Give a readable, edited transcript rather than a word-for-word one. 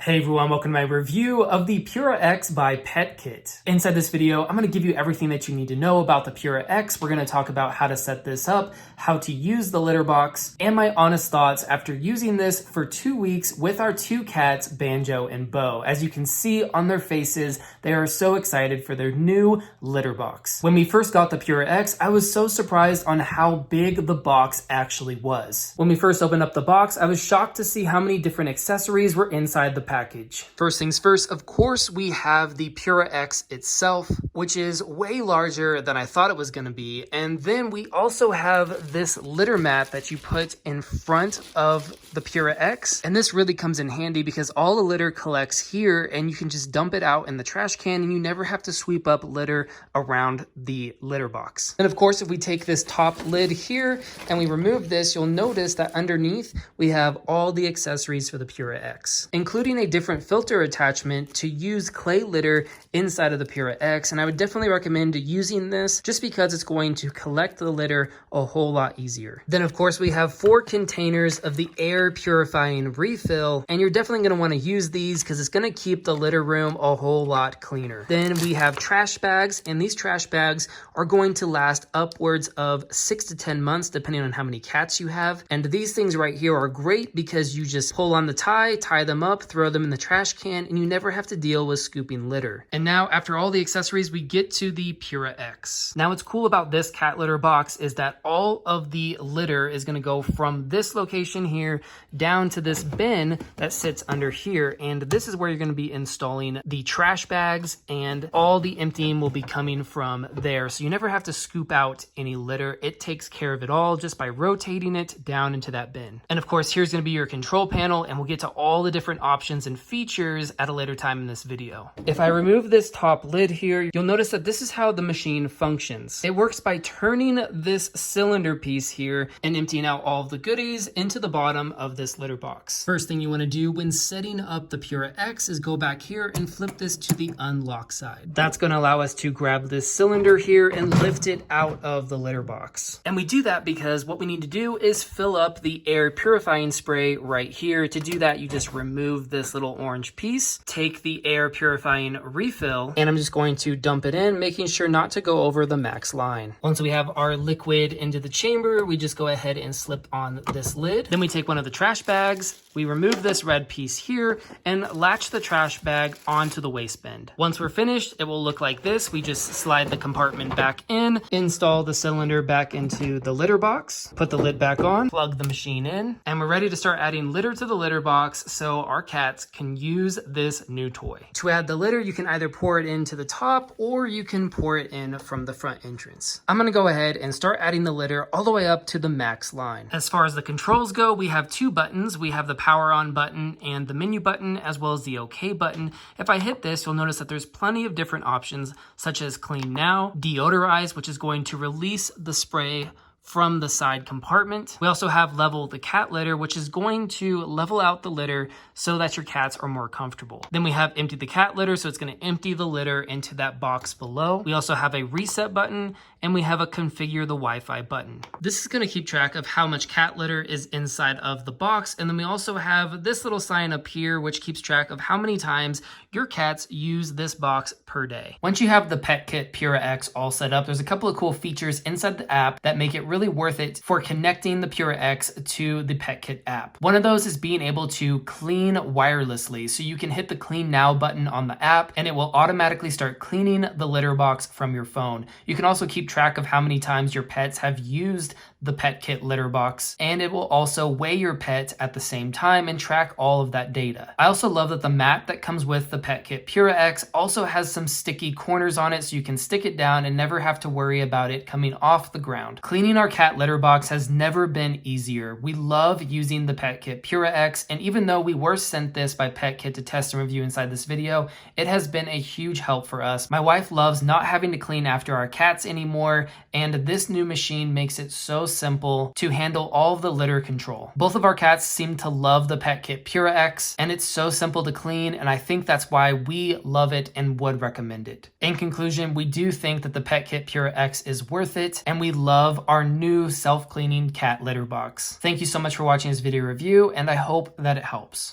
Hey everyone, welcome to my review of the PuraX by Petkit. Inside this video, I'm going to give you everything that you need to know about the PuraX. We're going to talk about how to set this up, how to use the litter box, and my honest thoughts after using this for 2 weeks with our two cats, Banjo and Bo. As you can see on their faces, they are so excited for their new litter box. When we first got the PuraX, I was so surprised on how big the box actually was. When we first opened up the box, I was shocked to see how many different accessories were inside the package. First things first, of course, we have the PuraX itself, which is way larger than I thought it was going to be. And then we also have this litter mat that you put in front of the PuraX. And this really comes in handy because all the litter collects here and you can just dump it out in the trash can and you never have to sweep up litter around the litter box. And of course, if we take this top lid here and we remove this, you'll notice that underneath we have all the accessories for the PuraX, including a different filter attachment to use clay litter inside of the PuraX. And I would definitely recommend using this just because it's going to collect the litter a whole lot easier. Then of course we have 4 containers of the air purifying refill, and you're definitely going to want to use these because it's going to keep the litter room a whole lot cleaner. Then we have trash bags, and these trash bags are going to last upwards of 6 to 10 months depending on how many cats you have. And these things right here are great because you just pull on the tie them up, throw them in the trash can, and you never have to deal with scooping litter. And now after all the accessories, we get to the PuraX. Now what's cool about this cat litter box is that all of the litter is going to go from this location here down to this bin that sits under here, and this is where you're going to be installing the trash bags, and all the emptying will be coming from there, so you never have to scoop out any litter. It takes care of it all just by rotating it down into that bin. And of course, here's going to be your control panel, and we'll get to all the different options and features at a later time in this video. If I remove this top lid here, you'll notice that this is how the machine functions. It works by turning this cylinder piece here and emptying out all of the goodies into the bottom of this litter box. First thing you want to do when setting up the PuraX is go back here and flip this to the unlock side. That's going to allow us to grab this cylinder here and lift it out of the litter box. And we do that because what we need to do is fill up the air purifying spray right here. To do that, you just remove this little orange piece, take the air purifying refill, and I'm just going to dump it in, making sure not to go over the max line. Once we have our liquid into the chamber, we just go ahead and slip on this lid. Then we take one of the trash bags, we remove this red piece here, and latch the trash bag onto the waste bin. Once we're finished, it will look like this. We just slide the compartment back in, install the cylinder back into the litter box, put the lid back on, plug the machine in, and we're ready to start adding litter to the litter box so our cats can use this new toy. To add the litter, you can either pour it into the top or you can pour it in from the front entrance. I'm gonna go ahead and start adding the litter all the way up to the max line. As far as the controls go, we have 2 buttons. We have the power on button and the menu button, as well as the OK button. If I hit this, you'll notice that there's plenty of different options, such as clean now, deodorize, which is going to release the spray from the side compartment. We also have level the cat litter, which is going to level out the litter so that your cats are more comfortable. Then we have empty the cat litter, so it's going to empty the litter into that box below. We also have a reset button, and we have a configure the Wi-Fi button. This is going to keep track of how much cat litter is inside of the box. And then we also have this little sign up here, which keeps track of how many times your cats use this box per day. Once you have the Petkit PuraX all set up, there's a couple of cool features inside the app that make it really worth it for connecting the PuraX to the Petkit app. One of those is being able to clean wirelessly. So you can hit the clean now button on the app and it will automatically start cleaning the litter box from your phone. You can also keep track of how many times your pets have used the Petkit litter box, and it will also weigh your pet at the same time and track all of that data. I also love that the mat that comes with the Petkit PuraX also has some sticky corners on it so you can stick it down and never have to worry about it coming off the ground. Cleaning our cat litter box has never been easier. We love using the Petkit PuraX, and even though we were sent this by Petkit to test and review inside this video, it has been a huge help for us. My wife loves not having to clean after our cats anymore, and this new machine makes it so simple to handle all of the litter control. Both of our cats seem to love the Petkit PuraX, and it's so simple to clean, and I think that's why we love it and would recommend it. In conclusion, we do think that the Petkit PuraX is worth it, and we love our new self-cleaning cat litter box. Thank you so much for watching this video review, and I hope that it helps.